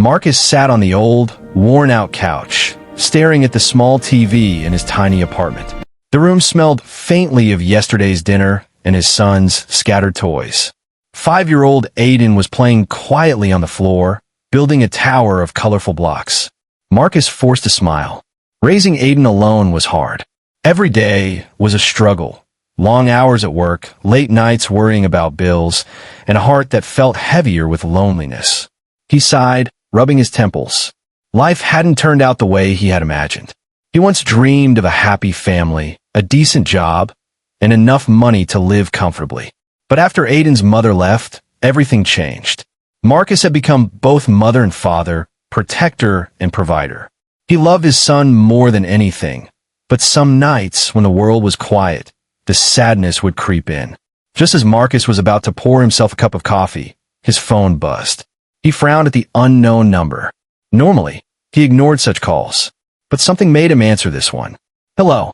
Marcus sat on the old, worn-out couch, staring at the small TV in his tiny apartment. The room smelled faintly of yesterday's dinner and his son's scattered toys. 5-year-old Aiden was playing quietly on the floor, building a tower of colorful blocks. Marcus forced a smile. Raising Aiden alone was hard. Every day was a struggle. Long hours at work, late nights worrying about bills, and a heart that felt heavier with loneliness. He sighed, rubbing his temples. Life hadn't turned out the way he had imagined. He once dreamed of a happy family, a decent job, and enough money to live comfortably. But after Aiden's mother left, everything changed. Marcus had become both mother and father, protector and provider. He loved his son more than anything, but some nights when the world was quiet, the sadness would creep in. Just as Marcus was about to pour himself a cup of coffee, his phone buzzed. He frowned at the unknown number. Normally, he ignored such calls, but something made him answer this one. "Hello,"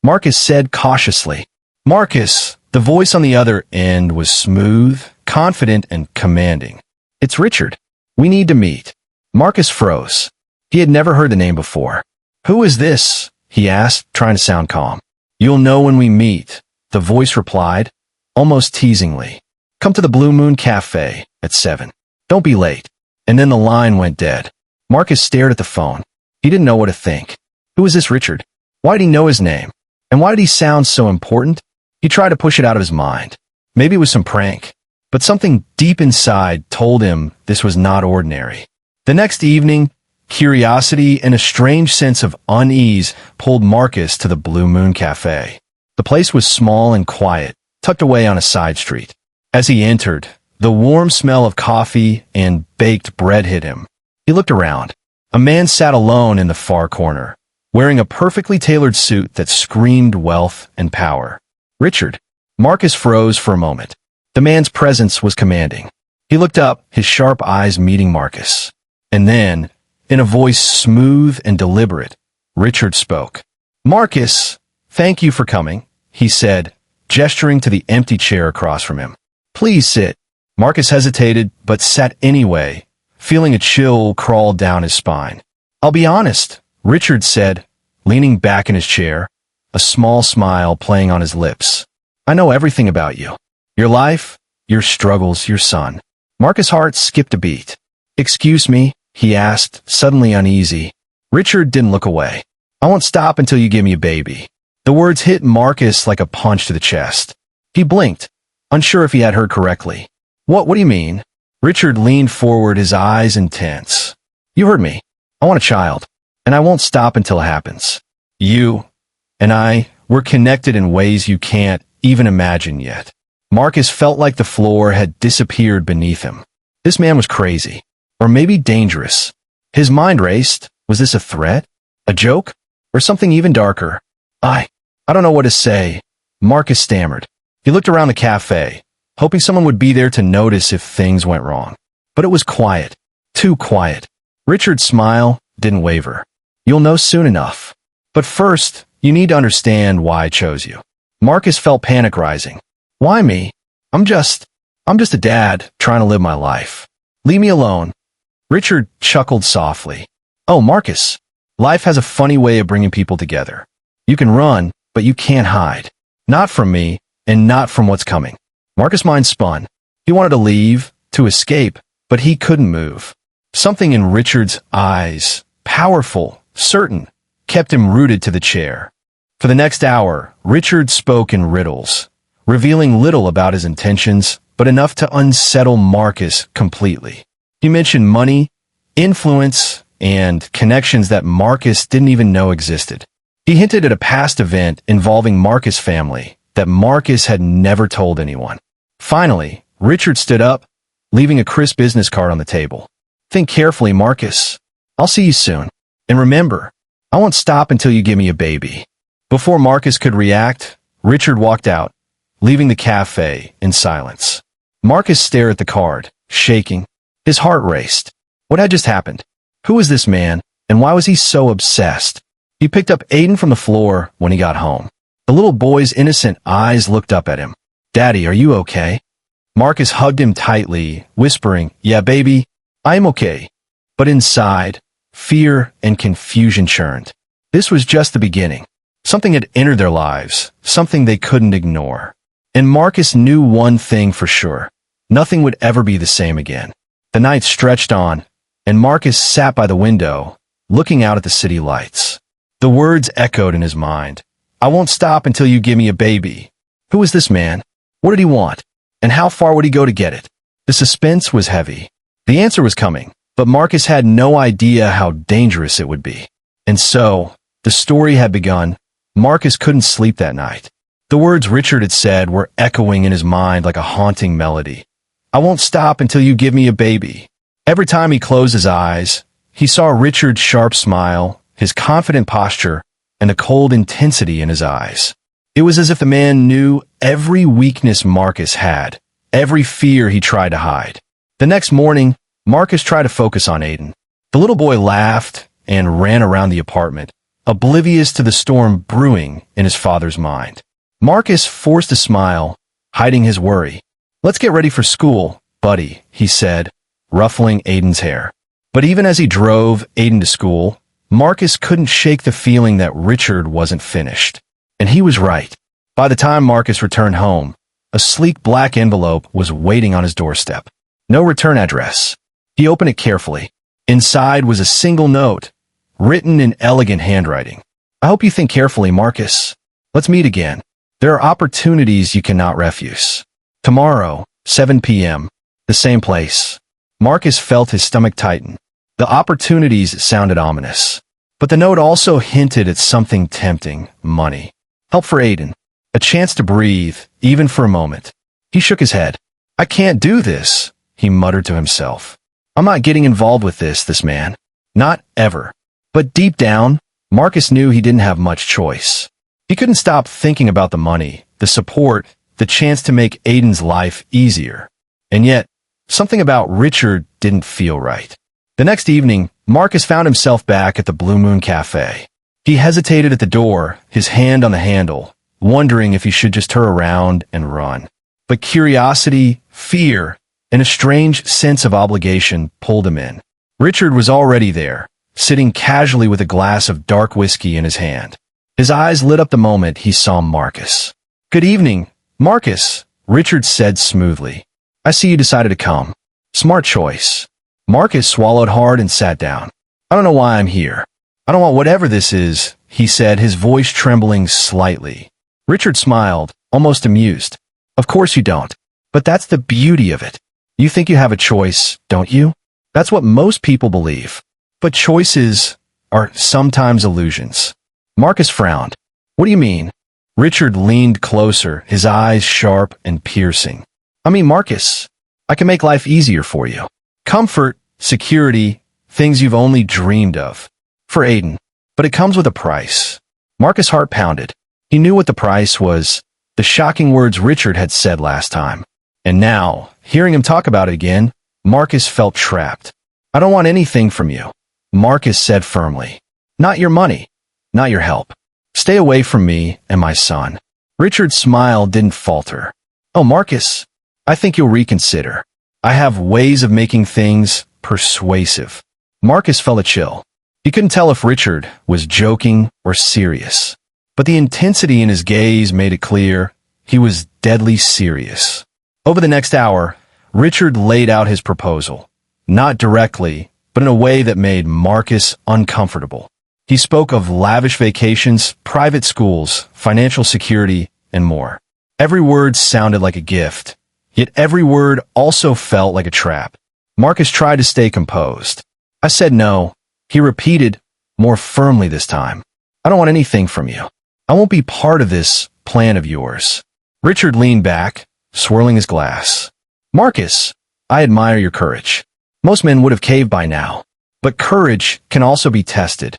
Marcus said cautiously. Marcus, the voice on the other end was smooth, confident, and commanding. "It's Richard. We need to meet." Marcus froze. He had never heard the name before. "Who is this?" he asked, trying to sound calm. "You'll know when we meet," the voice replied, almost teasingly. "Come to the Blue Moon Cafe at 7. Don't be late." And then the line went dead. Marcus stared at the phone. He didn't know what to think. Who was this Richard? Why did he know his name? And why did he sound so important? He tried to push it out of his mind. Maybe it was some prank. But something deep inside told him this was not ordinary. The next evening, curiosity and a strange sense of unease pulled Marcus to the Blue Moon Cafe. The place was small and quiet, tucked away on a side street. As he entered, the warm smell of coffee and baked bread hit him. He looked around. A man sat alone in the far corner, wearing a perfectly tailored suit that screamed wealth and power. "Richard." Marcus froze for a moment. The man's presence was commanding. He looked up, his sharp eyes meeting Marcus. And then, in a voice smooth and deliberate, Richard spoke. "Marcus, thank you for coming," he said, gesturing to the empty chair across from him. "Please sit." Marcus hesitated, but sat anyway, feeling a chill crawl down his spine. "I'll be honest," Richard said, leaning back in his chair, a small smile playing on his lips. "I know everything about you. Your life, your struggles, your son." Marcus' heart skipped a beat. "Excuse me?" he asked, suddenly uneasy. Richard didn't look away. "I won't stop until you give me a baby." The words hit Marcus like a punch to the chest. He blinked, unsure if he had heard correctly. What do you mean?" Richard leaned forward, his eyes intense. "You heard me. I want a child, and I won't stop until it happens. You and I, we're connected in ways you can't even imagine yet." Marcus felt like the floor had disappeared beneath him. This man was crazy, or maybe dangerous. His mind raced. Was this a threat? A joke? Or something even darker? I don't know what to say," Marcus stammered. He looked around the cafe, hoping someone would be there to notice if things went wrong. But it was quiet. Too quiet. Richard's smile didn't waver. "You'll know soon enough. But first, you need to understand why I chose you." Marcus felt panic rising. "Why me? I'm just a dad trying to live my life. Leave me alone." Richard chuckled softly. "Oh, Marcus, life has a funny way of bringing people together. You can run, but you can't hide. Not from me, and not from what's coming." Marcus' mind spun. He wanted to leave, to escape, but he couldn't move. Something in Richard's eyes, powerful, certain, kept him rooted to the chair. For the next hour, Richard spoke in riddles, revealing little about his intentions, but enough to unsettle Marcus completely. He mentioned money, influence, and connections that Marcus didn't even know existed. He hinted at a past event involving Marcus' family that Marcus had never told anyone. Finally, Richard stood up, leaving a crisp business card on the table. "Think carefully, Marcus. I'll see you soon. And remember, I won't stop until you give me a baby." Before Marcus could react, Richard walked out, leaving the cafe in silence. Marcus stared at the card, shaking. His heart raced. What had just happened? Who was this man, and why was he so obsessed? He picked up Aiden from the floor when he got home. The little boy's innocent eyes looked up at him. "Daddy, are you okay?" Marcus hugged him tightly, whispering, "Yeah, baby, I'm okay." But inside, fear and confusion churned. This was just the beginning. Something had entered their lives, something they couldn't ignore. And Marcus knew one thing for sure. Nothing would ever be the same again. The night stretched on, and Marcus sat by the window, looking out at the city lights. The words echoed in his mind. I won't stop until you give me a baby. Who was this man? What did he want? And how far would he go to get it? The suspense was heavy. The answer was coming, but Marcus had no idea how dangerous it would be. And so, the story had begun. Marcus couldn't sleep that night. The words Richard had said were echoing in his mind like a haunting melody. I won't stop until you give me a baby. Every time he closed his eyes, he saw Richard's sharp smile, his confident posture, and the cold intensity in his eyes. It was as if the man knew every weakness Marcus had, every fear he tried to hide. The next morning, Marcus tried to focus on Aiden. The little boy laughed and ran around the apartment, oblivious to the storm brewing in his father's mind. Marcus forced a smile, hiding his worry. Let's get ready for school, buddy, he said, ruffling Aiden's hair. But even as he drove Aiden to school, Marcus couldn't shake the feeling that Richard wasn't finished. And he was right. By the time Marcus returned home, a sleek black envelope was waiting on his doorstep. No return address. He opened it carefully. Inside was a single note, written in elegant handwriting. I hope you think carefully, Marcus. Let's meet again. There are opportunities you cannot refuse. Tomorrow, 7 p.m., the same place. Marcus felt his stomach tighten. The opportunities sounded ominous. But the note also hinted at something tempting: money. Help for Aiden. A chance to breathe, even for a moment. He shook his head. I can't do this, he muttered to himself. I'm not getting involved with this man. Not ever. But deep down, Marcus knew he didn't have much choice. He couldn't stop thinking about the money, the support, the chance to make Aiden's life easier. And yet, something about Richard didn't feel right. The next evening, Marcus found himself back at the Blue Moon Cafe. He hesitated at the door, his hand on the handle, wondering if he should just turn around and run. But curiosity, fear, and a strange sense of obligation pulled him in. Richard was already there, sitting casually with a glass of dark whiskey in his hand. His eyes lit up the moment he saw Marcus. Good evening, Marcus, Richard said smoothly. I see you decided to come. Smart choice. Marcus swallowed hard and sat down. I don't know why I'm here. I don't want whatever this is, he said, his voice trembling slightly. Richard smiled, almost amused. Of course you don't. But that's the beauty of it. You think you have a choice, don't you? That's what most people believe. But choices are sometimes illusions. Marcus frowned. What do you mean? Richard leaned closer, his eyes sharp and piercing. I mean, Marcus, I can make life easier for you. Comfort, security, things you've only dreamed of. For Aiden. But it comes with a price. Marcus' heart pounded. He knew what the price was, the shocking words Richard had said last time. And now, hearing him talk about it again, Marcus felt trapped. I don't want anything from you, Marcus said firmly. Not your money, not your help. Stay away from me and my son. Richard's smile didn't falter. Oh, Marcus, I think you'll reconsider. I have ways of making things persuasive. Marcus felt a chill. He couldn't tell if Richard was joking or serious. But the intensity in his gaze made it clear he was deadly serious. Over the next hour, Richard laid out his proposal. Not directly, but in a way that made Marcus uncomfortable. He spoke of lavish vacations, private schools, financial security, and more. Every word sounded like a gift, yet every word also felt like a trap. Marcus tried to stay composed. I said no, he repeated, more firmly this time. I don't want anything from you. I won't be part of this plan of yours. Richard leaned back, swirling his glass. Marcus, I admire your courage. Most men would have caved by now. But courage can also be tested.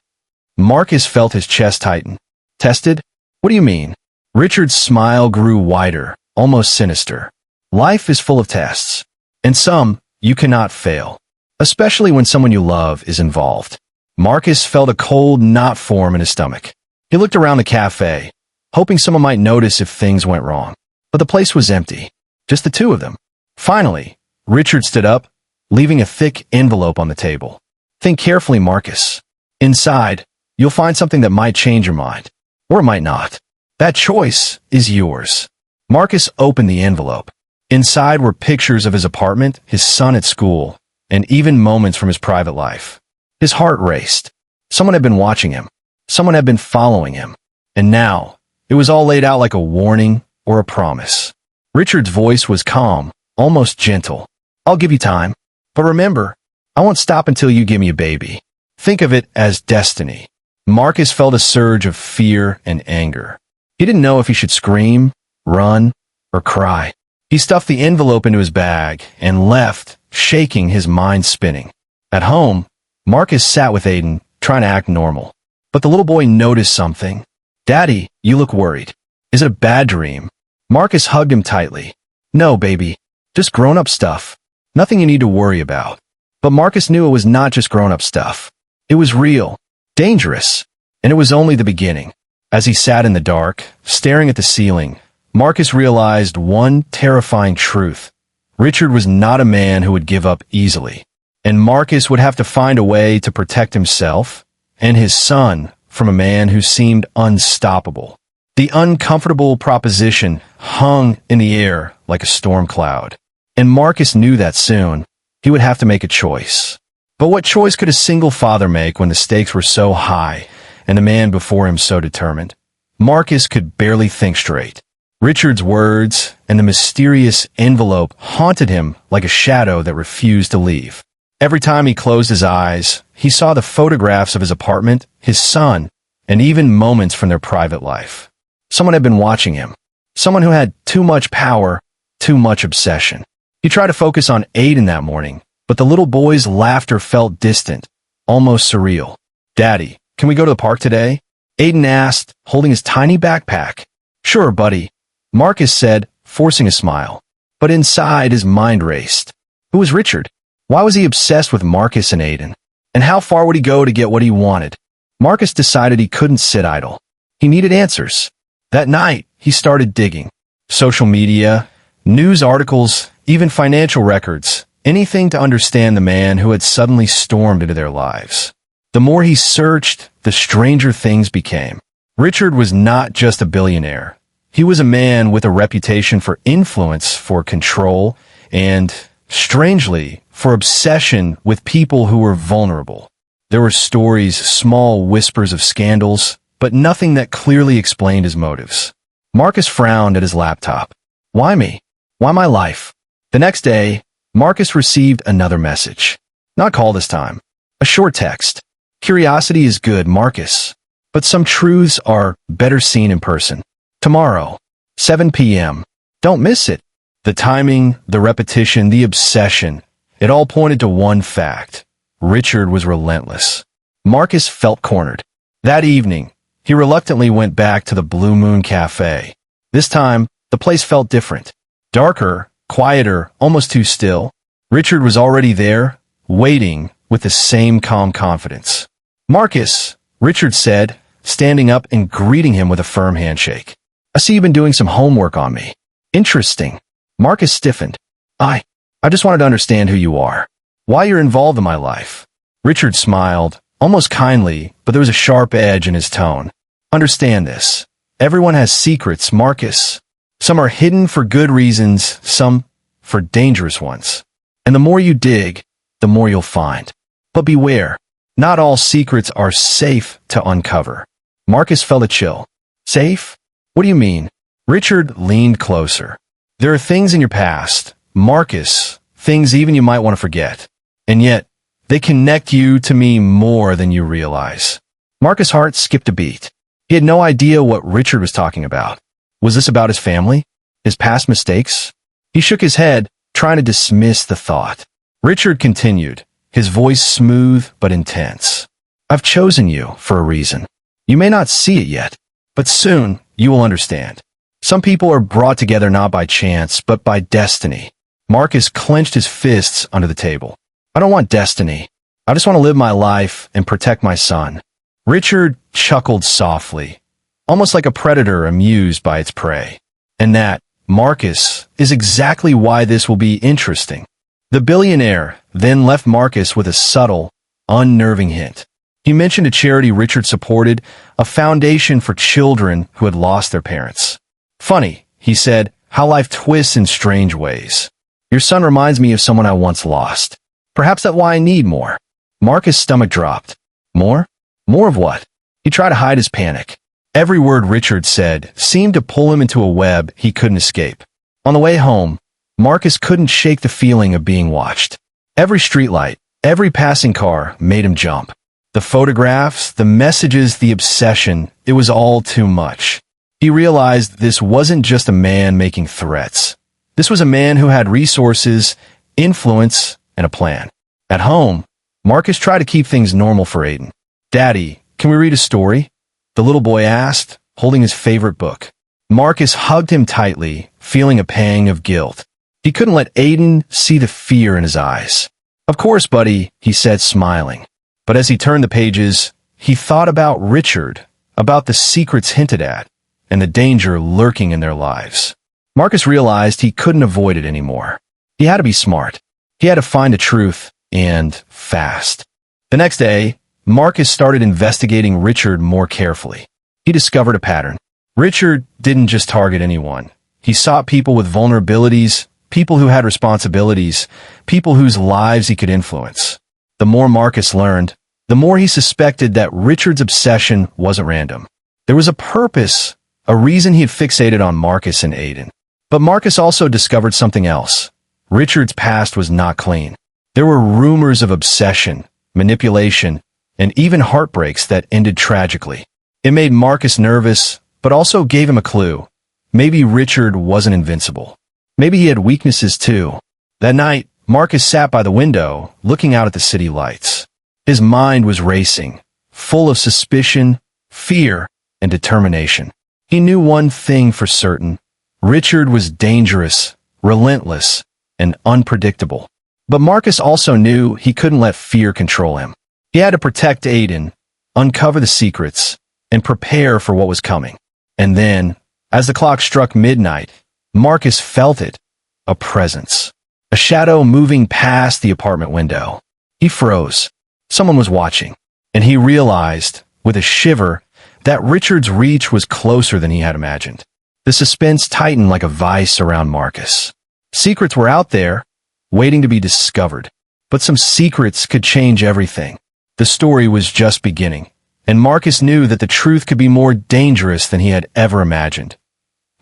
Marcus felt his chest tighten. Tested? What do you mean? Richard's smile grew wider, almost sinister. Life is full of tests. And some you cannot fail. Especially when someone you love is involved. Marcus felt a cold knot form in his stomach. He looked around the cafe, hoping someone might notice if things went wrong. But the place was empty. Just the two of them. Finally, Richard stood up, leaving a thick envelope on the table. Think carefully, Marcus. Inside, you'll find something that might change your mind. Or it might not. That choice is yours. Marcus opened the envelope. Inside were pictures of his apartment, his son at school, and even moments from his private life. His heart raced. Someone had been watching him. Someone had been following him. And now, it was all laid out like a warning or a promise. Richard's voice was calm, almost gentle. I'll give you time. But remember, I won't stop until you give me a baby. Think of it as destiny. Marcus felt a surge of fear and anger. He didn't know if he should scream, run, or cry. He stuffed the envelope into his bag and left, shaking, his mind spinning. At home, Marcus sat with Aiden, trying to act normal. But the little boy noticed something. Daddy, you look worried. Is it a bad dream? Marcus hugged him tightly. No, baby. Just grown-up stuff. Nothing you need to worry about. But Marcus knew it was not just grown-up stuff. It was real, dangerous, and it was only the beginning. As he sat in the dark, staring at the ceiling, Marcus realized one terrifying truth. Richard was not a man who would give up easily, and Marcus would have to find a way to protect himself and his son from a man who seemed unstoppable. The uncomfortable proposition hung in the air like a storm cloud, and Marcus knew that soon he would have to make a choice. But what choice could a single father make when the stakes were so high and the man before him so determined? Marcus could barely think straight. Richard's words and the mysterious envelope haunted him like a shadow that refused to leave. Every time he closed his eyes, he saw the photographs of his apartment, his son, and even moments from their private life. Someone had been watching him. Someone who had too much power, too much obsession. He tried to focus on Aiden that morning, but the little boy's laughter felt distant, almost surreal. Daddy, can we go to the park today? Aiden asked, holding his tiny backpack. Sure, buddy, Marcus said, forcing a smile. But inside, his mind raced. Who was Richard? Why was he obsessed with Marcus and Aiden? And how far would he go to get what he wanted? Marcus decided he couldn't sit idle. He needed answers. That night, he started digging. Social media, news articles, even financial records, anything to understand the man who had suddenly stormed into their lives. The more he searched, the stranger things became. Richard was not just a billionaire. He was a man with a reputation for influence, for control, and, strangely, for obsession with people who were vulnerable. There were stories, small whispers of scandals, but nothing that clearly explained his motives. Marcus frowned at his laptop. Why me? Why my life? The next day, Marcus received another message. Not call this time. A short text. Curiosity is good, Marcus. But some truths are better seen in person. Tomorrow, 7 p.m. Don't miss it. The timing, the repetition, the obsession, it all pointed to one fact. Richard was relentless. Marcus felt cornered. That evening, he reluctantly went back to the Blue Moon Cafe. This time, the place felt different. Darker, quieter, almost too still. Richard was already there, waiting with the same calm confidence. Marcus, Richard said, standing up and greeting him with a firm handshake. I see you've been doing some homework on me. Interesting. Marcus stiffened. I just wanted to understand who you are. Why you're involved in my life. Richard smiled, almost kindly, but there was a sharp edge in his tone. Understand this. Everyone has secrets, Marcus. Some are hidden for good reasons, some for dangerous ones. And the more you dig, the more you'll find. But beware, not all secrets are safe to uncover. Marcus felt a chill. Safe? What do you mean? Richard leaned closer. There are things in your past, Marcus, things even you might want to forget. And yet, they connect you to me more than you realize. Marcus' heart skipped a beat. He had no idea what Richard was talking about. Was this about his family? His past mistakes? He shook his head, trying to dismiss the thought. Richard continued, his voice smooth but intense. I've chosen you for a reason. You may not see it yet, but soon you will understand. Some people are brought together not by chance, but by destiny. Marcus clenched his fists under the table. I don't want destiny. I just want to live my life and protect my son. Richard chuckled softly, almost like a predator amused by its prey. And that, Marcus, is exactly why this will be interesting. The billionaire then left Marcus with a subtle, unnerving hint. He mentioned a charity Richard supported, a foundation for children who had lost their parents. Funny, he said, how life twists in strange ways. Your son reminds me of someone I once lost. Perhaps that's why I need more. Marcus' stomach dropped. More? More of what? He tried to hide his panic. Every word Richard said seemed to pull him into a web he couldn't escape. On the way home, Marcus couldn't shake the feeling of being watched. Every streetlight, every passing car made him jump. The photographs, the messages, the obsession, it was all too much. He realized this wasn't just a man making threats. This was a man who had resources, influence, and a plan. At home, Marcus tried to keep things normal for Aiden. "Daddy, can we read a story?" the little boy asked, holding his favorite book. Marcus hugged him tightly, feeling a pang of guilt. He couldn't let Aiden see the fear in his eyes. "Of course, buddy," he said, smiling. But as he turned the pages, he thought about Richard, about the secrets hinted at, and the danger lurking in their lives. Marcus realized he couldn't avoid it anymore. He had to be smart. He had to find the truth, and fast. The next day, Marcus started investigating Richard more carefully. He discovered a pattern. Richard didn't just target anyone. He sought people with vulnerabilities, people who had responsibilities, people whose lives he could influence. The more Marcus learned, the more he suspected that Richard's obsession wasn't random. There was a purpose, a reason he had fixated on Marcus and Aiden. But Marcus also discovered something else. Richard's past was not clean. There were rumors of obsession, manipulation, and even heartbreaks that ended tragically. It made Marcus nervous, but also gave him a clue. Maybe Richard wasn't invincible. Maybe he had weaknesses too. That night, Marcus sat by the window, looking out at the city lights. His mind was racing, full of suspicion, fear, and determination. He knew one thing for certain. Richard was dangerous, relentless, and unpredictable. But Marcus also knew he couldn't let fear control him. He had to protect Aiden, uncover the secrets, and prepare for what was coming. And then, as the clock struck midnight, Marcus felt it, a presence. A shadow moving past the apartment window. He froze. Someone was watching, and he realized, with a shiver, that Richard's reach was closer than he had imagined. The suspense tightened like a vice around Marcus. Secrets were out there, waiting to be discovered. But some secrets could change everything. The story was just beginning, and Marcus knew that the truth could be more dangerous than he had ever imagined.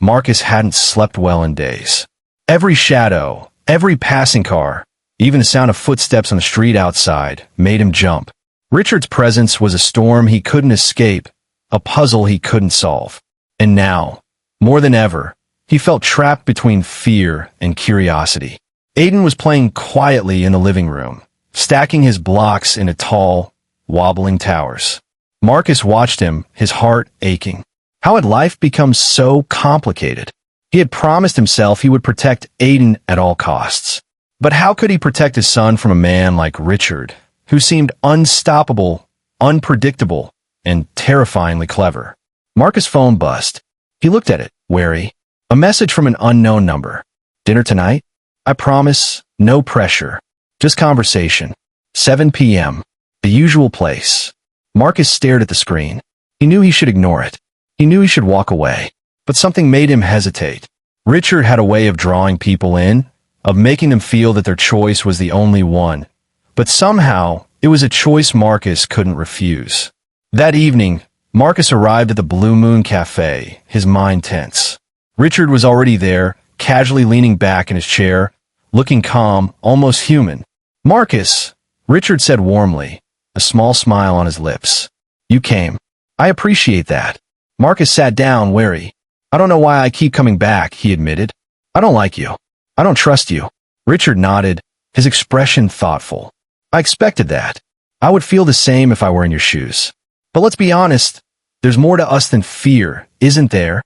Marcus hadn't slept well in days. Every shadow, every passing car, even the sound of footsteps on the street outside, made him jump. Richard's presence was a storm he couldn't escape, a puzzle he couldn't solve. And now, more than ever, he felt trapped between fear and curiosity. Aiden was playing quietly in the living room, stacking his blocks into tall, wobbling towers. Marcus watched him, his heart aching. How had life become so complicated? He had promised himself he would protect Aiden at all costs. But how could he protect his son from a man like Richard, who seemed unstoppable, unpredictable, and terrifyingly clever? Marcus' phone buzzed. He looked at it, wary. A message from an unknown number. "Dinner tonight? I promise, no pressure. Just conversation. 7 p.m. The usual place." Marcus stared at the screen. He knew he should ignore it. He knew he should walk away. But something made him hesitate. Richard had a way of drawing people in, of making them feel that their choice was the only one. But somehow, it was a choice Marcus couldn't refuse. That evening, Marcus arrived at the Blue Moon Cafe, his mind tense. Richard was already there, casually leaning back in his chair, looking calm, almost human. "Marcus," Richard said warmly, a small smile on his lips. "You came. I appreciate that." Marcus sat down, wary. "I don't know why I keep coming back," he admitted. "I don't like you. I don't trust you." Richard nodded, his expression thoughtful. "I expected that. I would feel the same if I were in your shoes. But let's be honest, there's more to us than fear, isn't there?"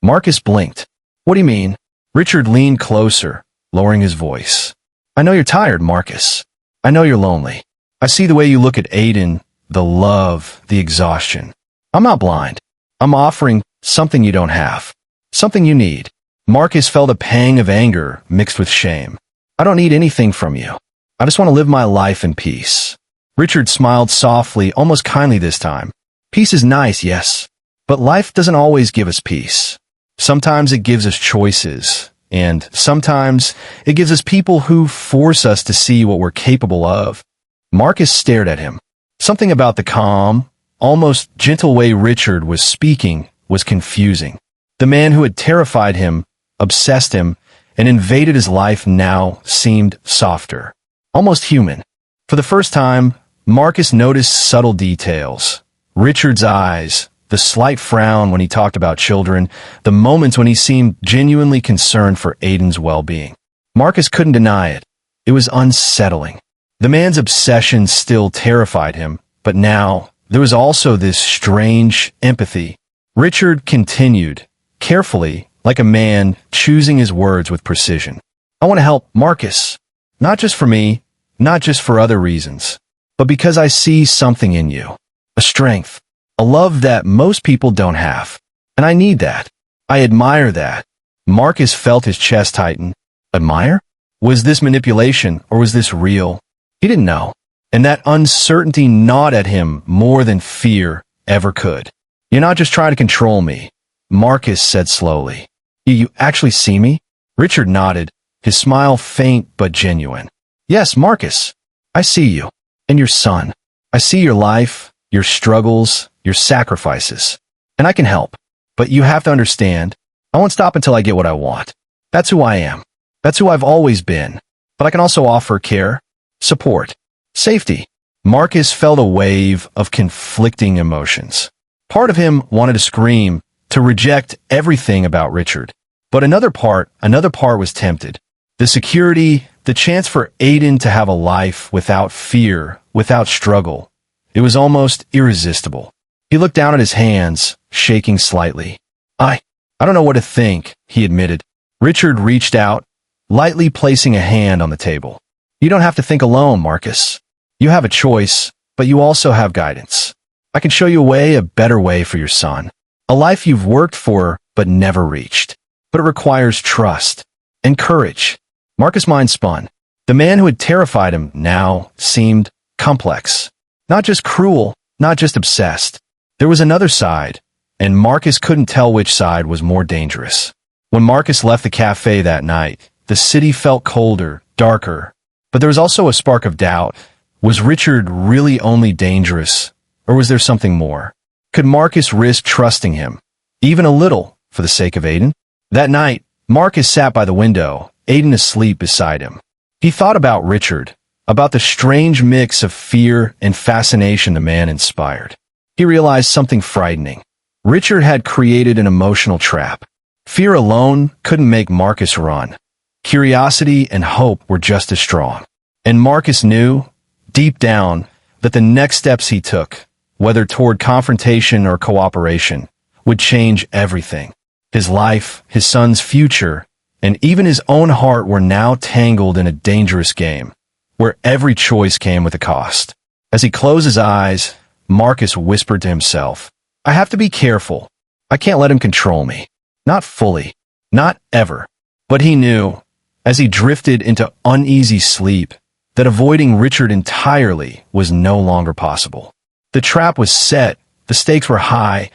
Marcus blinked. "What do you mean?" Richard leaned closer, lowering his voice. "I know you're tired, Marcus. I know you're lonely. I see the way you look at Aiden, the love, the exhaustion. I'm not blind. I'm offering something you don't have. Something you need." Marcus felt a pang of anger mixed with shame. "I don't need anything from you. I just want to live my life in peace." Richard smiled softly, almost kindly this time. Peace is nice, yes, but life doesn't always give us peace. Sometimes it gives us choices, and sometimes it gives us people who force us to see what we're capable of. Marcus stared at him. Something about the calm, almost gentle way Richard was speaking was confusing. The man who had terrified him, obsessed him, and invaded his life now seemed softer, almost human. For the first time, Marcus noticed subtle details. Richard's eyes, the slight frown when he talked about children, the moments when he seemed genuinely concerned for Aiden's well-being. Marcus couldn't deny it. It was unsettling. The man's obsession still terrified him, but now there was also this strange empathy. Richard continued, carefully, like a man choosing his words with precision. I want to help Marcus, not just for me, not just for other reasons, but because I see something in you. A strength, a love that most people don't have. And I need that. I admire that. Marcus felt his chest tighten. Admire? Was this manipulation or was this real? He didn't know. And that uncertainty gnawed at him more than fear ever could. You're not just trying to control me, Marcus said slowly. You actually see me? Richard nodded, his smile faint but genuine. Yes, Marcus, I see you. And your son. I see your life, your struggles, your sacrifices. And I can help. But you have to understand, I won't stop until I get what I want. That's who I am. That's who I've always been. But I can also offer care, support, safety. Marcus felt a wave of conflicting emotions. Part of him wanted to scream, to reject everything about Richard. But another part was tempted. The security, the chance for Aiden to have a life without fear, without struggle. It was almost irresistible. He looked down at his hands, shaking slightly. I don't know what to think, he admitted. Richard reached out, lightly placing a hand on the table. You don't have to think alone, Marcus. You have a choice, but you also have guidance. I can show you a better way for your son. A life you've worked for but never reached. But it requires trust and courage. Marcus' mind spun. The man who had terrified him now seemed complex. Not just cruel, not just obsessed. There was another side, and Marcus couldn't tell which side was more dangerous. When Marcus left the cafe that night, the city felt colder, darker. But there was also a spark of doubt. Was Richard really only dangerous, or was there something more? Could Marcus risk trusting him, even a little, for the sake of Aiden? That night, Marcus sat by the window, Aiden asleep beside him. He thought about Richard, about the strange mix of fear and fascination the man inspired. He realized something frightening. Richard had created an emotional trap. Fear alone couldn't make Marcus run. Curiosity and hope were just as strong. And Marcus knew, deep down, that the next steps he took, whether toward confrontation or cooperation, would change everything. His life, his son's future, and even his own heart were now tangled in a dangerous game, where every choice came with a cost. As he closed his eyes, Marcus whispered to himself, I have to be careful. I can't let him control me. Not fully. Not ever. But he knew, as he drifted into uneasy sleep, that avoiding Richard entirely was no longer possible. The trap was set, the stakes were high,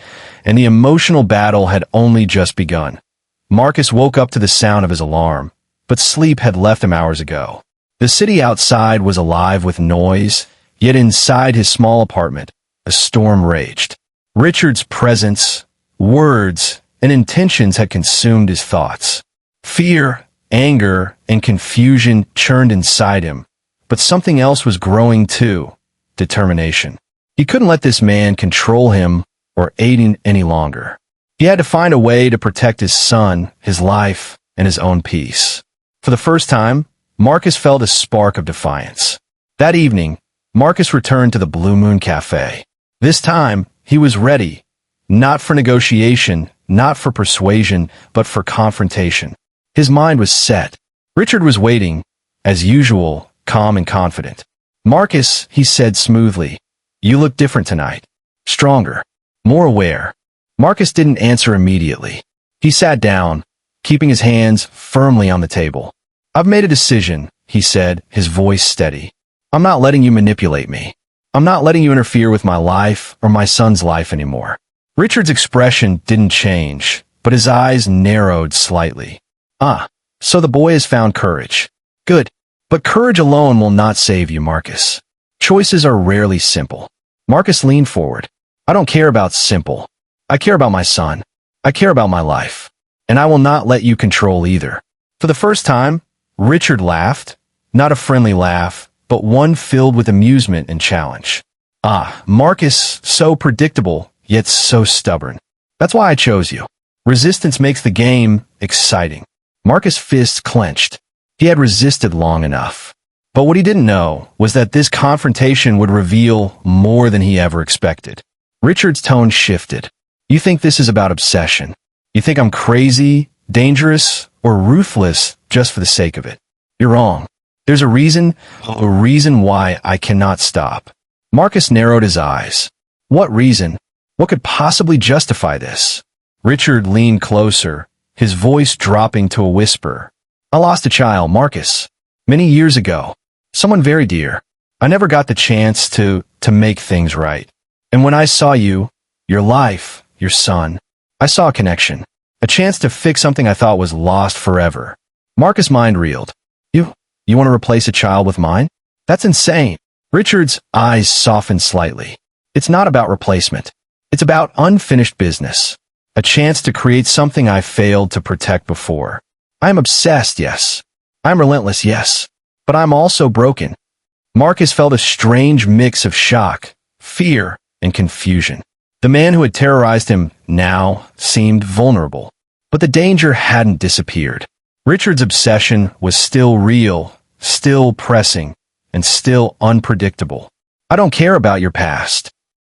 and the emotional battle had only just begun. Marcus woke up to the sound of his alarm, but sleep had left him hours ago. The city outside was alive with noise, yet inside his small apartment, a storm raged. Richard's presence, words, and intentions had consumed his thoughts. Fear, anger, and confusion churned inside him, but something else was growing too, determination. He couldn't let this man control him or Aiden any longer. He had to find a way to protect his son, his life, and his own peace. For the first time, Marcus felt a spark of defiance. That evening, Marcus returned to the Blue Moon Cafe. This time, he was ready, not for negotiation, not for persuasion, but for confrontation. His mind was set. Richard was waiting, as usual, calm and confident. Marcus, he said smoothly, you look different tonight. Stronger, more aware. Marcus didn't answer immediately. He sat down, keeping his hands firmly on the table. I've made a decision, he said, his voice steady. I'm not letting you manipulate me. I'm not letting you interfere with my life or my son's life anymore. Richard's expression didn't change, but his eyes narrowed slightly. So the boy has found courage. Good. But courage alone will not save you, Marcus. Choices are rarely simple. Marcus leaned forward. I don't care about simple. I care about my son. I care about my life. And I will not let you control either. For the first time, Richard laughed, not a friendly laugh, but one filled with amusement and challenge. Marcus, so predictable, yet so stubborn. That's why I chose you. Resistance makes the game exciting. Marcus' fists clenched. He had resisted long enough. But what he didn't know was that this confrontation would reveal more than he ever expected. Richard's tone shifted. You think this is about obsession? You think I'm crazy, dangerous, or ruthless just for the sake of it? You're wrong. There's a reason why I cannot stop. Marcus narrowed his eyes. What reason? What could possibly justify this? Richard leaned closer, his voice dropping to a whisper. I lost a child, Marcus. Many years ago. Someone very dear. I never got the chance to make things right. And when I saw you, your life, your son, I saw a connection. A chance to fix something I thought was lost forever. Marcus' mind reeled. You want to replace a child with mine? That's insane. Richard's eyes softened slightly. It's not about replacement. It's about unfinished business. A chance to create something I failed to protect before. I am obsessed, yes. I am relentless, yes. But I'm also broken. Marcus felt a strange mix of shock, fear, and confusion. The man who had terrorized him now seemed vulnerable. But the danger hadn't disappeared. Richard's obsession was still real, still pressing, and still unpredictable. I don't care about your past.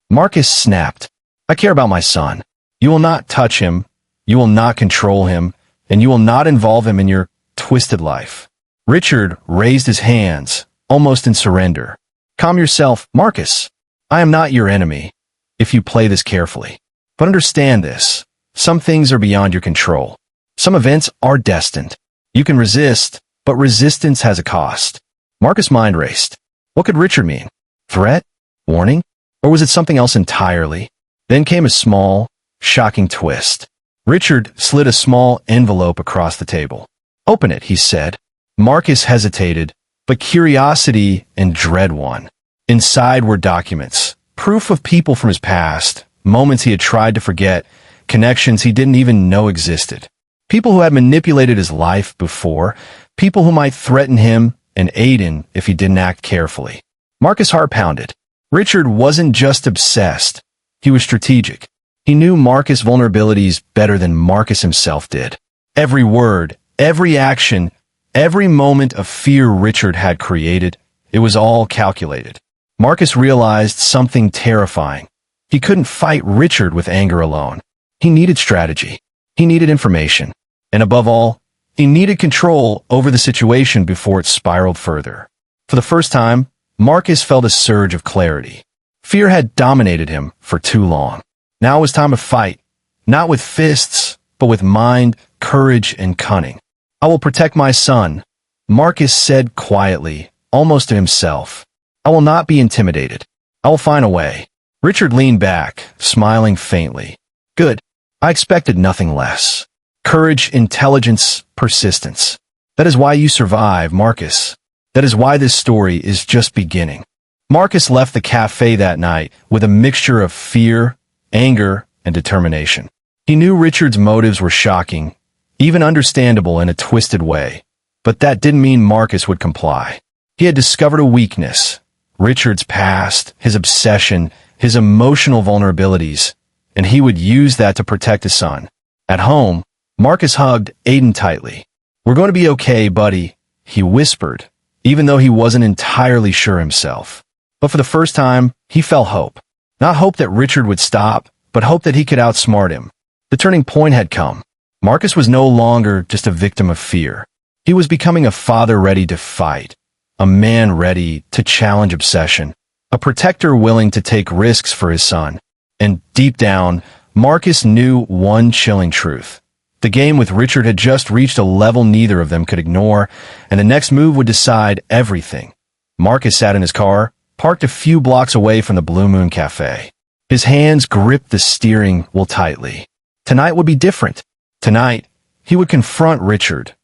Marcus snapped. I care about my son. You will not touch him, you will not control him, and you will not involve him in your twisted life. Richard raised his hands, almost in surrender. Calm yourself, Marcus. I am not your enemy, if you play this carefully. But understand this. Some things are beyond your control. Some events are destined. You can resist, but resistance has a cost. Marcus' mind raced. What could Richard mean? Threat? Warning? Or was it something else entirely? Then came a small, shocking twist. Richard slid a small envelope across the table. Open it, he said. Marcus hesitated, but curiosity and dread won. Inside were documents, proof of people from his past, moments he had tried to forget, connections he didn't even know existed. People who had manipulated his life before, people who might threaten him and Aiden if he didn't act carefully. Marcus' heart pounded. Richard wasn't just obsessed. He was strategic. He knew Marcus' vulnerabilities better than Marcus himself did. Every word, every action, every moment of fear Richard had created, it was all calculated. Marcus realized something terrifying. He couldn't fight Richard with anger alone. He needed strategy. He needed information. And above all, he needed control over the situation before it spiraled further. For the first time, Marcus felt a surge of clarity. Fear had dominated him for too long. Now it was time to fight, not with fists, but with mind, courage, and cunning. I will protect my son, Marcus said quietly, almost to himself. I will not be intimidated. I will find a way. Richard leaned back, smiling faintly. Good. I expected nothing less. Courage, intelligence, persistence. That is why you survive, Marcus. That is why this story is just beginning. Marcus left the cafe that night with a mixture of fear, anger, and determination. He knew Richard's motives were shocking, even understandable in a twisted way, but that didn't mean Marcus would comply. He had discovered a weakness, Richard's past, his obsession, his emotional vulnerabilities, and he would use that to protect his son. At home, Marcus hugged Aiden tightly. We're going to be okay, buddy, he whispered, even though he wasn't entirely sure himself. But for the first time, he felt hope. Not hope that Richard would stop, but hope that he could outsmart him. The turning point had come. Marcus was no longer just a victim of fear. He was becoming a father ready to fight, a man ready to challenge obsession, a protector willing to take risks for his son. And deep down, Marcus knew one chilling truth. The game with Richard had just reached a level neither of them could ignore, and the next move would decide everything. Marcus sat in his car, parked a few blocks away from the Blue Moon Cafe. His hands gripped the steering wheel tightly. Tonight would be different. Tonight, he would confront Richard,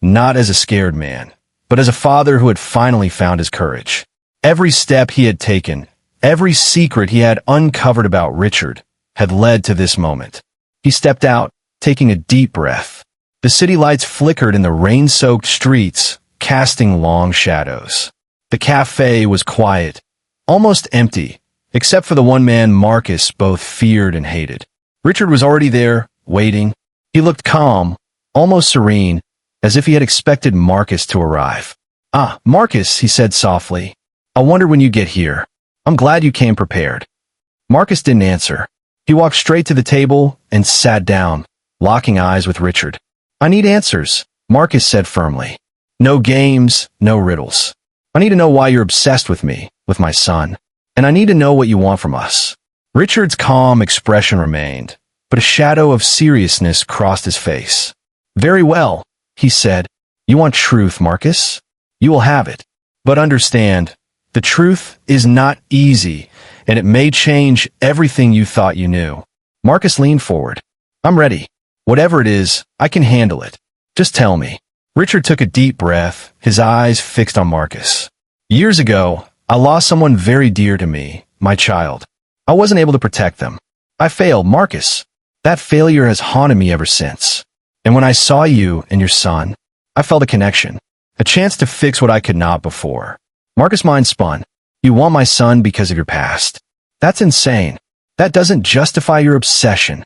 not as a scared man, but as a father who had finally found his courage. Every step he had taken, every secret he had uncovered about Richard, had led to this moment. He stepped out, taking a deep breath. The city lights flickered in the rain-soaked streets, casting long shadows. The cafe was quiet, almost empty, except for the one man Marcus both feared and hated. Richard was already there, waiting. He looked calm, almost serene, as if he had expected Marcus to arrive. "Ah, Marcus," he said softly. "I wonder when you get here. I'm glad you came prepared." Marcus didn't answer. He walked straight to the table and sat down, locking eyes with Richard. "I need answers," Marcus said firmly. "No games, no riddles. I need to know why you're obsessed with me, with my son, and I need to know what you want from us." Richard's calm expression remained, but a shadow of seriousness crossed his face. "Very well," he said. "You want truth, Marcus? You will have it. But understand, the truth is not easy, and it may change everything you thought you knew." Marcus leaned forward. "I'm ready. Whatever it is, I can handle it. Just tell me." Richard took a deep breath, his eyes fixed on Marcus. "Years ago, I lost someone very dear to me, my child. I wasn't able to protect them. I failed, Marcus. That failure has haunted me ever since. And when I saw you and your son, I felt a connection, a chance to fix what I could not before." Marcus' mind spun. "You want my son because of your past? That's insane. That doesn't justify your obsession."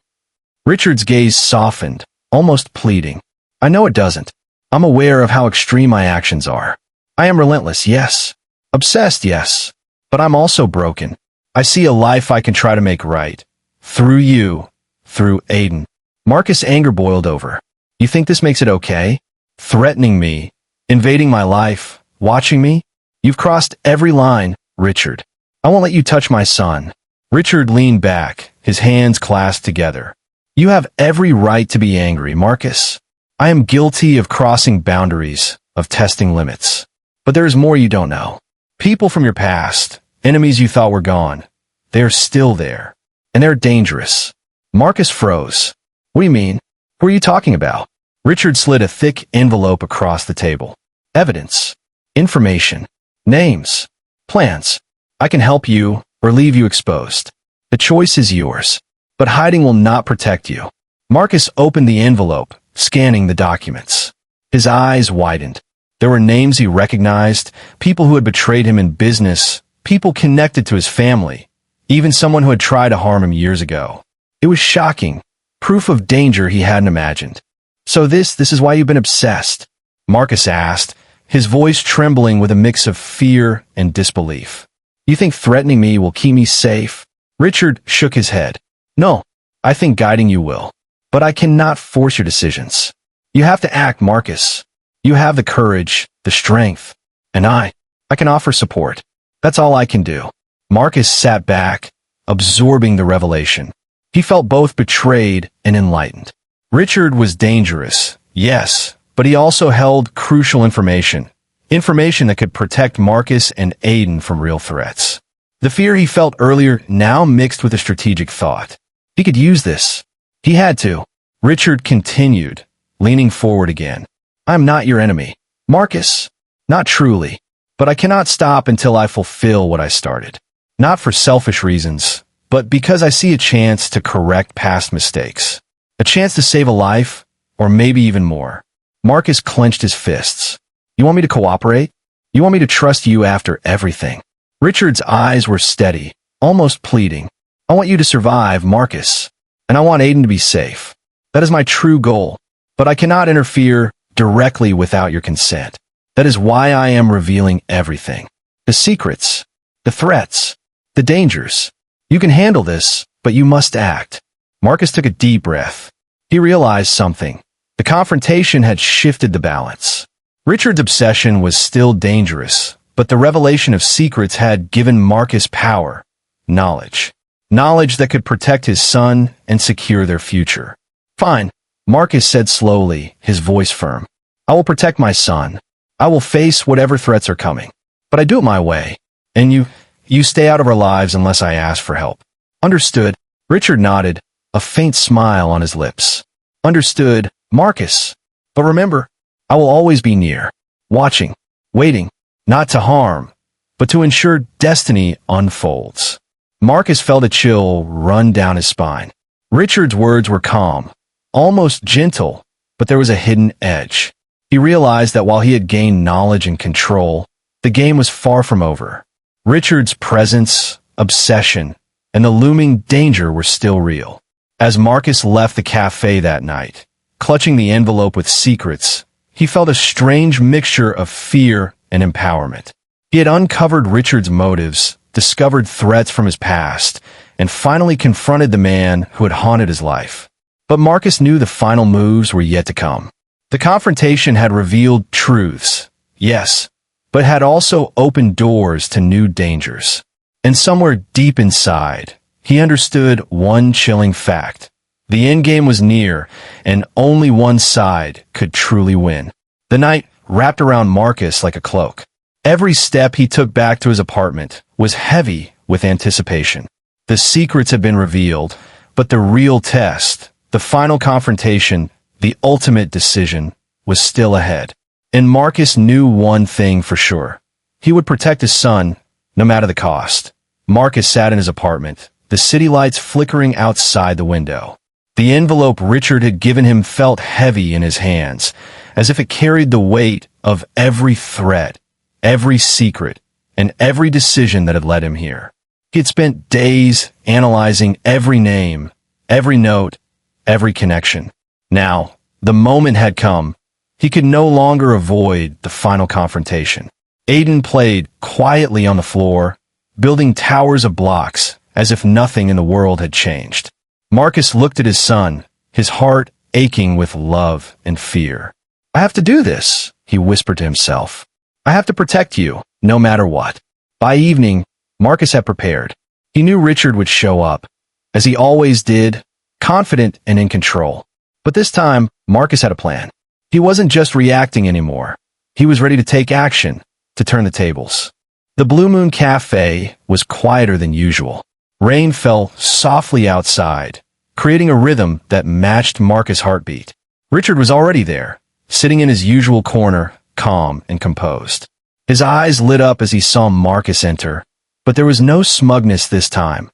Richard's gaze softened, almost pleading. "I know it doesn't. I'm aware of how extreme my actions are. I am relentless, yes. Obsessed, yes. But I'm also broken. I see a life I can try to make right. Through you. Through Aiden." Marcus' anger boiled over. "You think this makes it okay? Threatening me, invading my life, watching me? You've crossed every line, Richard. I won't let you touch my son." Richard leaned back, his hands clasped together. "You have every right to be angry, Marcus. I am guilty of crossing boundaries, of testing limits. But there is more you don't know. People from your past, enemies you thought were gone, they are still there. And they're dangerous." Marcus froze. "What do you mean? Who are you talking about?" Richard slid a thick envelope across the table. "Evidence. Information. Names. Plans. I can help you or leave you exposed. The choice is yours. But hiding will not protect you." Marcus opened the envelope, scanning the documents. His eyes widened. There were names he recognized, people who had betrayed him in business, people connected to his family, even someone who had tried to harm him years ago. It was shocking, proof of danger he hadn't imagined. "So this is why you've been obsessed?" Marcus asked, his voice trembling with a mix of fear and disbelief. "You think threatening me will keep me safe?" Richard shook his head. "No, I think guiding you will. But I cannot force your decisions. You have to act, Marcus. You have the courage, the strength, and I can offer support. That's all I can do." Marcus sat back, absorbing the revelation. He felt both betrayed and enlightened. Richard was dangerous, yes, but he also held crucial information that could protect Marcus and Aiden from real threats. The fear he felt earlier now mixed with a strategic thought. He could use this. He had to. Richard continued, leaning forward again. "I'm not your enemy, Marcus. Not truly. But I cannot stop until I fulfill what I started. Not for selfish reasons, but because I see a chance to correct past mistakes. A chance to save a life, or maybe even more." Marcus clenched his fists. "You want me to cooperate? You want me to trust you after everything?" Richard's eyes were steady, almost pleading. "I want you to survive, Marcus. And I want Aiden to be safe. That is my true goal. But I cannot interfere directly without your consent. That is why I am revealing everything. The secrets, the threats, the dangers. You can handle this, but you must act." Marcus took a deep breath. He realized something. The confrontation had shifted the balance. Richard's obsession was still dangerous, but the revelation of secrets had given Marcus power, knowledge. Knowledge that could protect his son and secure their future. "Fine," Marcus said slowly, his voice firm. "I will protect my son. I will face whatever threats are coming. But I do it my way. And You stay out of our lives unless I ask for help. Understood. Richard nodded, a faint smile on his lips. Understood, Marcus. But remember, I will always be near, watching, waiting, not to harm, but to ensure destiny unfolds. Marcus felt a chill run down his spine. Richard's words were calm, almost gentle, but there was a hidden edge. He realized that while he had gained knowledge and control, the game was far from over. Richard's presence, obsession, and the looming danger were still real. As Marcus left the cafe that night, clutching the envelope with secrets, he felt a strange mixture of fear and empowerment. He had uncovered Richard's motives, discovered threats from his past, and finally confronted the man who had haunted his life. But Marcus knew the final moves were yet to come. The confrontation had revealed truths, yes, but had also opened doors to new dangers. And somewhere deep inside, he understood one chilling fact. The endgame was near, and only one side could truly win. The night wrapped around Marcus like a cloak. Every step he took back to his apartment was heavy with anticipation. The secrets had been revealed, but the real test, the final confrontation, the ultimate decision, was still ahead. And Marcus knew one thing for sure. He would protect his son, no matter the cost. Marcus sat in his apartment, the city lights flickering outside the window. The envelope Richard had given him felt heavy in his hands, as if it carried the weight of every threat, every secret, and every decision that had led him here. He had spent days analyzing every name, every note, every connection. Now, the moment had come. He could no longer avoid the final confrontation. Aiden played quietly on the floor, building towers of blocks, as if nothing in the world had changed. Marcus looked at his son, his heart aching with love and fear. I have to do this, he whispered to himself. I have to protect you, no matter what. By evening, Marcus had prepared. He knew Richard would show up, as he always did, confident and in control. But this time, Marcus had a plan. He wasn't just reacting anymore. He was ready to take action, to turn the tables. The Blue Moon Cafe was quieter than usual. Rain fell softly outside, creating a rhythm that matched Marcus' heartbeat. Richard was already there, sitting in his usual corner, calm and composed. His eyes lit up as he saw Marcus enter, but there was no smugness this time,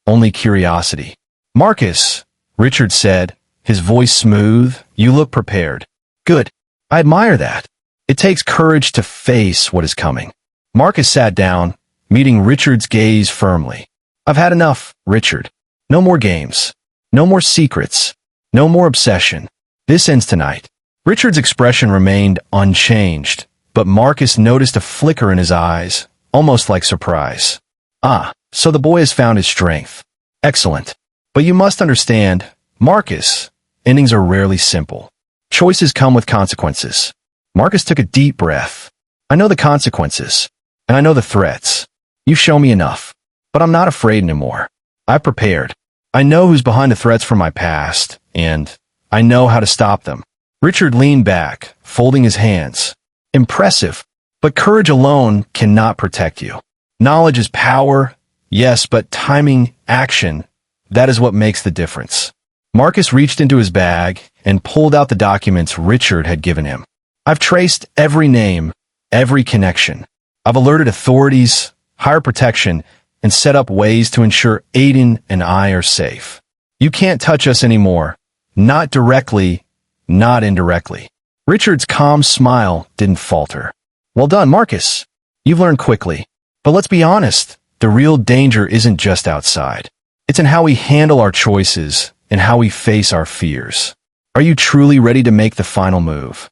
only curiosity. Marcus, Richard said, his voice smooth, you look prepared. Good. I admire that. It takes courage to face what is coming. Marcus sat down, meeting Richard's gaze firmly. I've had enough, Richard. No more games. No more secrets. No more obsession. This ends tonight. Richard's expression remained unchanged, but Marcus noticed a flicker in his eyes, almost like surprise. Ah, so the boy has found his strength. Excellent. But you must understand, Marcus, endings are rarely simple. Choices come with consequences. Marcus took a deep breath. I know the consequences, and I know the threats. You show me enough. But I'm not afraid anymore. I've prepared. I know who's behind the threats from my past, and I know how to stop them. Richard leaned back, folding his hands. Impressive, but courage alone cannot protect you. Knowledge is power, yes, but timing, action, that is what makes the difference. Marcus reached into his bag and pulled out the documents Richard had given him. I've traced every name, every connection. I've alerted authorities, hired protection, and set up ways to ensure Aiden and I are safe. You can't touch us anymore. Not directly, not indirectly. Richard's calm smile didn't falter. Well done, Marcus. You've learned quickly. But let's be honest, the real danger isn't just outside. It's in how we handle our choices and how we face our fears. Are you truly ready to make the final move?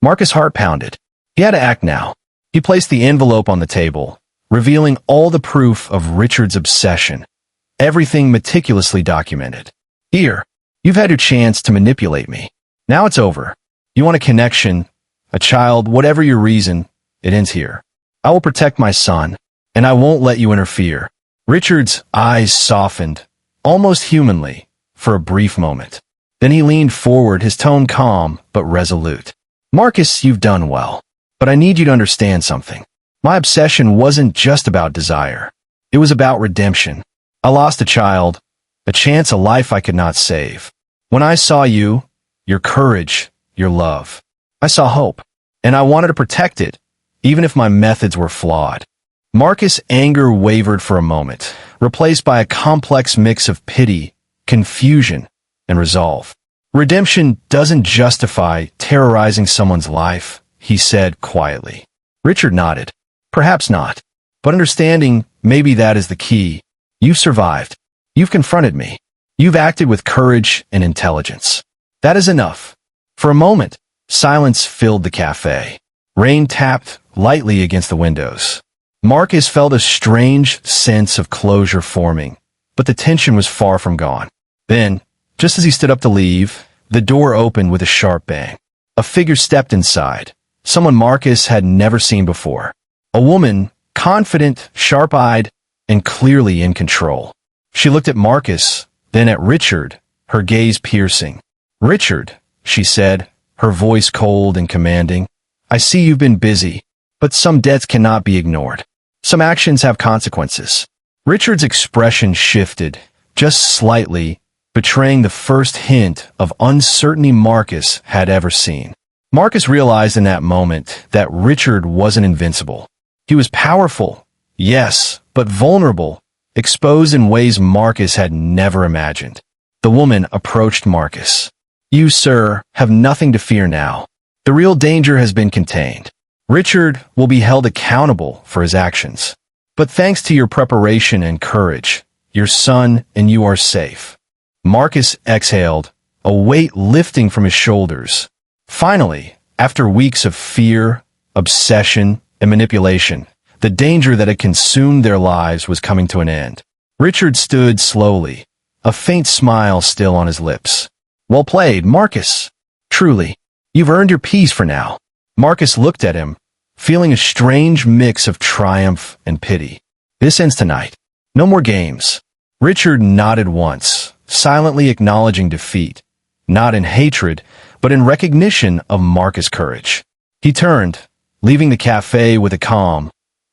Marcus' heart pounded. He had to act now. He placed the envelope on the table, revealing all the proof of Richard's obsession, everything meticulously documented. Here, you've had your chance to manipulate me. Now it's over. You want a connection, a child, whatever your reason, it ends here. I will protect my son, and I won't let you interfere. Richard's eyes softened, almost humanly, for a brief moment. Then he leaned forward, his tone calm but resolute. Marcus, you've done well, but I need you to understand something. My obsession wasn't just about desire. It was about redemption. I lost a child, a chance, a life I could not save. When I saw you, your courage, your love, I saw hope, and I wanted to protect it, even if my methods were flawed. Marcus' anger wavered for a moment, replaced by a complex mix of pity, confusion, and resolve. Redemption doesn't justify terrorizing someone's life, he said quietly. Richard nodded. Perhaps not. But understanding, maybe that is the key. You've survived. You've confronted me. You've acted with courage and intelligence. That is enough. For a moment, silence filled the cafe. Rain tapped lightly against the windows. Marcus felt a strange sense of closure forming, but the tension was far from gone. Then, just as he stood up to leave, the door opened with a sharp bang. A figure stepped inside, someone Marcus had never seen before. A woman, confident, sharp-eyed, and clearly in control. She looked at Marcus, then at Richard, her gaze piercing. "Richard," she said, her voice cold and commanding, "I see you've been busy, but some debts cannot be ignored. Some actions have consequences." Richard's expression shifted, just slightly, betraying the first hint of uncertainty Marcus had ever seen. Marcus realized in that moment that Richard wasn't invincible. He was powerful, yes, but vulnerable, exposed in ways Marcus had never imagined. The woman approached Marcus. "You, sir, have nothing to fear now. The real danger has been contained. Richard will be held accountable for his actions. But thanks to your preparation and courage, your son and you are safe." Marcus exhaled, a weight lifting from his shoulders. Finally, after weeks of fear, obsession, and manipulation, the danger that had consumed their lives was coming to an end. Richard stood slowly, a faint smile still on his lips. "Well played, Marcus. Truly, you've earned your peace for now." Marcus looked at him, feeling a strange mix of triumph and pity. "This ends tonight. No more games." Richard nodded once, silently acknowledging defeat, not in hatred, but in recognition of Marcus' courage. He turned, leaving the cafe with a calm,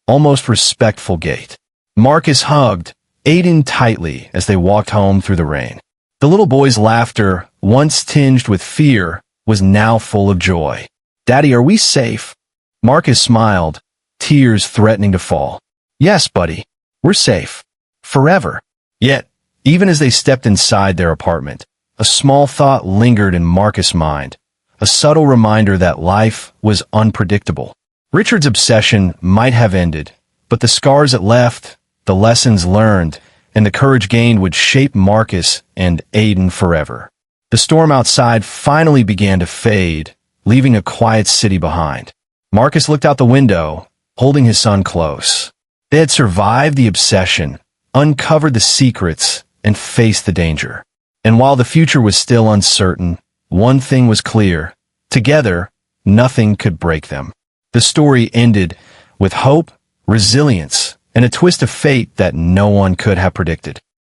almost respectful gait. Marcus hugged Aiden tightly as they walked home through the rain. The little boy's laughter, once tinged with fear, was now full of joy. "Daddy, are we safe?" Marcus smiled, tears threatening to fall. "Yes, buddy, we're safe. Forever." Yet, even as they stepped inside their apartment, a small thought lingered in Marcus' mind, a subtle reminder that life was unpredictable. Richard's obsession might have ended, but the scars it left, the lessons learned, and the courage gained would shape Marcus and Aiden forever. The storm outside finally began to fade, leaving a quiet city behind. Marcus looked out the window, holding his son close. They had survived the obsession, uncovered the secrets, and faced the danger. And while the future was still uncertain, one thing was clear. Together, nothing could break them. The story ended with hope, resilience, and a twist of fate that no one could have predicted.